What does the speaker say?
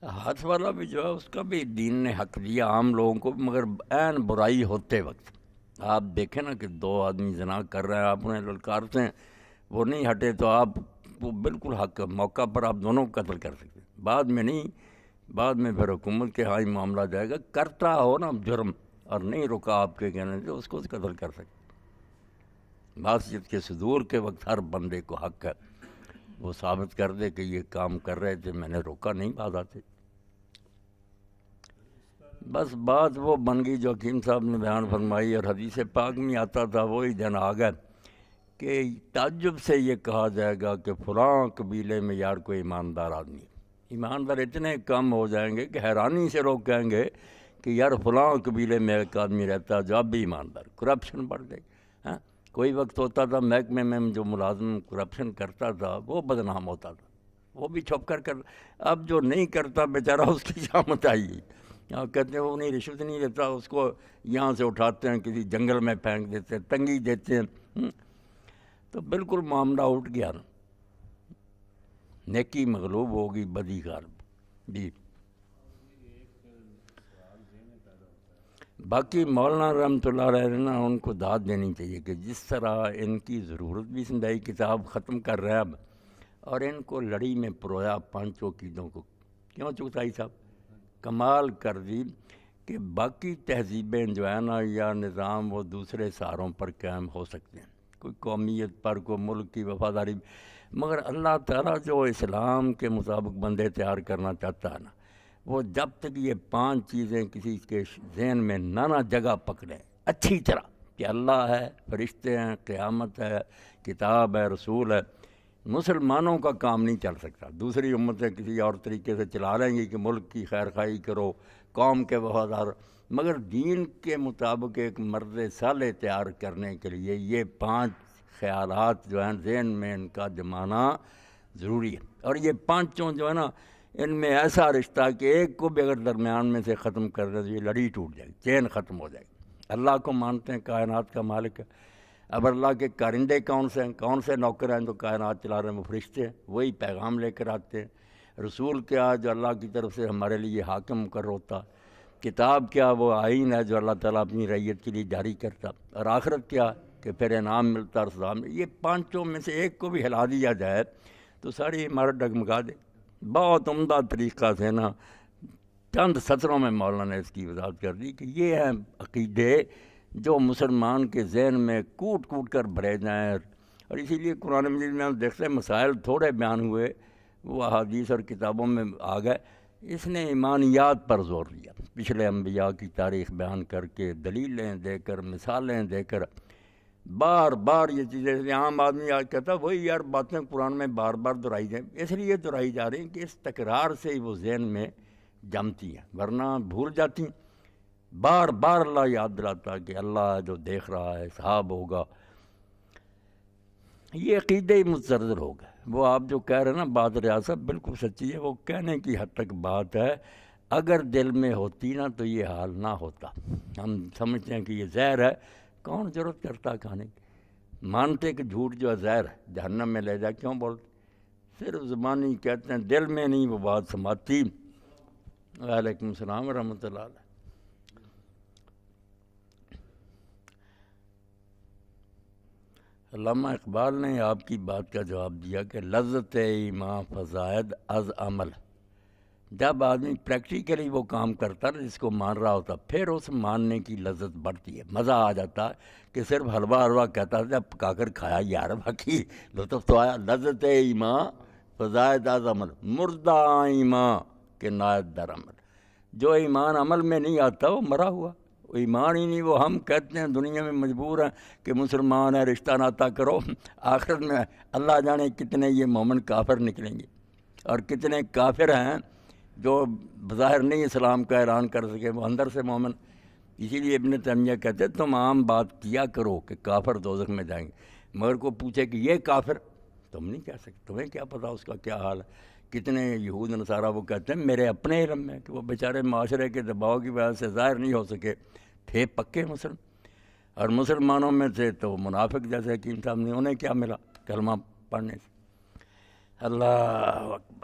ہاتھ والا بھی جو ہے اس کا بھی دین نے حق دیا عام لوگوں کو، مگر عین برائی ہوتے وقت آپ دیکھیں نا کہ دو آدمی زنا کر رہے ہیں، آپ انہیں للکارتے ہیں، وہ نہیں ہٹے تو آپ وہ بالکل حق موقع پر آپ دونوں کو قتل کر سکتے ہیں، بعد میں نہیں، بعد میں پھر حکومت کے ہاں ہی معاملہ جائے گا، کرتا ہو نا جرم اور نہیں رکا آپ کے کہنے سے اس کو قتل کر سکتے۔ معصیت کے صدور کے وقت ہر بندے کو حق ہے وہ ثابت کر دے کہ یہ کام کر رہے تھے، میں نے روکا نہیں، بعد آتے۔ بس بات وہ بن گئی جو حکیم صاحب نے بیان فرمائی، اور حدیث پاک میں آتا تھا وہی دن آ گئے کہ تعجب سے یہ کہا جائے گا کہ فلاں قبیلے میں یار کوئی ایماندار آدمی ہے۔ ایماندار اتنے کم ہو جائیں گے کہ حیرانی سے لوگ کہیں گے کہ یار فلاں قبیلے میں ایک آدمی رہتا ہے جو اب بھی ایماندار، کرپشن بڑھ گئی۔ ہاں، کوئی وقت ہوتا تھا محکمے میں جو ملازم کرپشن کرتا تھا وہ بدنام ہوتا تھا، وہ بھی چھپ کر اب جو نہیں کرتا بیچارہ اس کی شامت آئی۔ کہتے ہیں وہ نہیں رشوت نہیں لیتا، اس کو یہاں سے اٹھاتے ہیں کسی جنگل میں پھینک دیتے ہیں، تنگی دیتے ہیں، تو بالکل معاملہ اٹھ گیا نا، نیکی مغلوب ہوگی بدی غالب جی۔ باقی مولانا رحمۃ اللہ علیہ نے نا ان کو داد دینی چاہیے کہ جس طرح ان کی ضرورت بھی زندگی کتاب ختم کر رہے اب، اور ان کو لڑی میں پرویا پانچوں عقیدوں کو، کیوں چغتائی صاحب کمال کر دی کہ باقی تہذیبیں جو ہے نا یا نظام وہ دوسرے سہاروں پر قائم ہو سکتے ہیں، کوئی قومیت پر، کوئی ملک کی وفاداری، مگر اللہ تعالیٰ جو اسلام کے مطابق بندے تیار کرنا چاہتا ہے نا، وہ جب تک یہ پانچ چیزیں کسی کے ذہن میں نہ جگہ پکڑیں اچھی طرح کہ اللہ ہے، فرشتے ہیں، قیامت ہے، کتاب ہے، رسول ہے، مسلمانوں کا کام نہیں چل سکتا۔ دوسری امتیں کسی اور طریقے سے چلا لیں گی کہ ملک کی خیر خواہی کرو، قوم کے وفادار، مگر دین کے مطابق ایک مرد صالح تیار کرنے کے لیے یہ پانچ خیالات جو ہیں ذہن میں ان کا جمانا ضروری ہے۔ اور یہ پانچوں جو ہے نا ان میں ایسا رشتہ کہ ایک کو بھی اگر درمیان میں سے ختم کر دے تو یہ لڑی ٹوٹ جائے گی، چین ختم ہو جائے گی۔ اللہ کو مانتے ہیں کائنات کا مالک ہے، اب اللہ کے کارندے کون سے ہیں، کون سے نوکر ہیں جو کائنات چلا رہے ہیں، وہ فرشتے ہیں، وہی پیغام لے کر آتے ہیں۔ رسول کیا جو اللہ کی طرف سے ہمارے لیے حاکم مقرر ہوتا، کتاب کیا وہ آئین ہے جو اللہ تعالیٰ اپنی رعیت کے لیے جاری کرتا، اور آخرت کیا کہ پھر انعام ملتا اور سزا ملتا۔ یہ پانچوں میں سے ایک کو بھی ہلا دیا جائے تو ساری عمارت ڈگمگا دے۔ بہت عمدہ طریقہ سے نا چند سطروں میں مولانا نے اس کی وضاحت کر دی کہ یہ ہیں عقیدے جو مسلمان کے ذہن میں کوٹ کوٹ کر بھرے جائیں، اور اسی لیے قرآن مجید میں ہم دیکھتے ہیں مسائل تھوڑے بیان ہوئے وہ احادیث اور کتابوں میں آ گئے۔ اس نے ایمانیات پر زور دیا، پچھلے انبیاء کی تاریخ بیان کر کے، دلیلیں دے کر، مثالیں دے کر، بار بار یہ چیزیں عام آدمی آج کہتا ہے وہی یار باتیں قرآن میں بار بار دہرائی جائیں، اس لیے دہرائی جا رہی ہیں کہ اس تکرار سے ہی وہ ذہن میں جمتی ہیں، ورنہ بھول جاتی ہیں۔ بار بار اللہ یاد دلاتا کہ اللہ جو دیکھ رہا ہے، حساب ہوگا۔ یہ عقیدے ہی متزلزل ہو گئے۔ وہ آپ جو کہہ رہے ہیں نا بات ریاست بالکل سچی ہے، وہ کہنے کی حد تک بات ہے، اگر دل میں ہوتی نا تو یہ حال نہ ہوتا۔ ہم سمجھتے ہیں کہ یہ زہر ہے، کون ضرورت کرتا کھانے کی، مانتے کہ جھوٹ جو ہے زہر ہے جہنم میں لے جا، کیوں بولتے؟ صرف زبانی کہتے ہیں، دل میں نہیں وہ بات سماتی۔ وعلیکم السلام ورحمۃ اللہ علیہ۔ علامہ اقبال نے آپ کی بات کا جواب دیا کہ لذت ایمان فزائد از عمل، جب آدمی پریکٹیکلی وہ کام کرتا ہے جس کو مان رہا ہوتا پھر اس ماننے کی لذت بڑھتی ہے، مزہ آ جاتا ہے کہ صرف حلوہ کہتا تھا جب پکا کر کھایا یار باقی لطف تو آیا۔ لذت ایمان فزائد از عمل، مردہ ایمان کے نائد در عمل، جو ایمان عمل میں نہیں آتا وہ مرا ہوا، وہ ایمان ہی نہیں۔ وہ ہم کہتے ہیں دنیا میں مجبور ہیں کہ مسلمان ہیں رشتہ ناتا کرو، آخرت میں اللہ جانے کتنے یہ مومن کافر نکلیں گے، اور کتنے کافر ہیں جو بظاہر نہیں اسلام کا اعلان کر سکے، وہ اندر سے مومن۔ اسی لیے ابن تیمیہ کہتے ہیں تم عام بات کیا کرو کہ کافر دوزخ میں جائیں گے، مگر کو پوچھے کہ یہ کافر، تم نہیں کہہ سکتے، تمہیں کیا پتہ اس کا کیا حال ہے۔ کتنے یہود نصارہ وہ کہتے ہیں میرے اپنے علم میں کہ وہ بیچارے معاشرے کے دباؤ کی وجہ سے ظاہر نہیں ہو سکے، تھے پکے مسلم، اور مسلمانوں میں سے تو منافق جیسے حکیم صاحب نے، انہیں کیا ملا کلمہ پڑھنے سے۔ اللہ اکبر۔